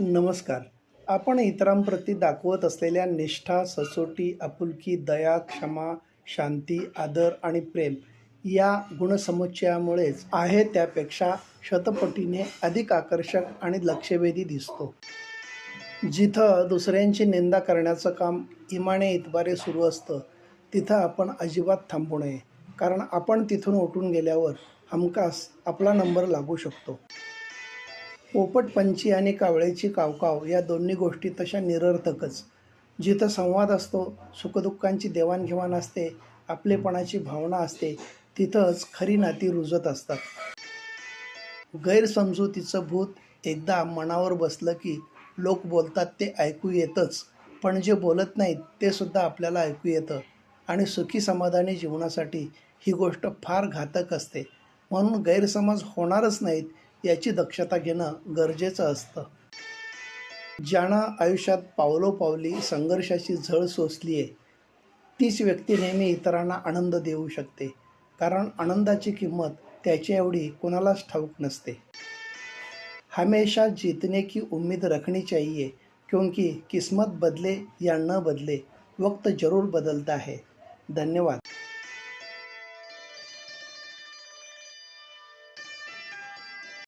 नमस्कार. आपण इतरांप्रती दाखवत असलेल्या निष्ठा, सचोटी, आपुलकी, दया, क्षमा, शांती, आदर आणि प्रेम या गुणसमुच्चयामुळेच आहे त्यापेक्षा शतपटीने अधिक आकर्षक आणि लक्षवेधी दिसतो. जिथं दुसऱ्यांची निंदा करण्याचं काम इमाने इतबारे सुरू असतं, तिथं आपण अजिबात थांबू नये. कारण आपण तिथून उठून गेल्यावर हमखास आपला नंबर लागू शकतो. पोपटपंची आणि कावळ्याची कावकाव या दोन्ही गोष्टी तशा निरर्थकच. जिथं संवाद असतो, सुखदुःखांची देवाणघेवाण असते, आपलेपणाची भावना असते, तिथंच खरी नाती रुजत असतात. गैरसमजुतीचं भूत एकदा मनावर बसलं की लोक बोलतात ते ऐकू येतंच, पण जे बोलत नाहीत ते सुद्धा आपल्याला ऐकू येतं. आणि सुखी समाधानी जीवनासाठी ही गोष्ट फार घातक असते. म्हणून गैरसमज होणारच नाहीत याची दक्षता घेणं गरजेचं असतं. ज्यानं आयुष्यात पावलोपावली संघर्षाची झळ सोसली आहे, तीच व्यक्ती नेहमी इतरांना आनंद देऊ शकते. कारण आनंदाची किंमत त्याच्या एवढी कुणालाच ठाऊक नसते. हमेशा जीतने की उम्मीद रखनी चाहिए, क्योंकि किस्मत बदले या न बदले, वक्त जरूर बदलता है. धन्यवाद.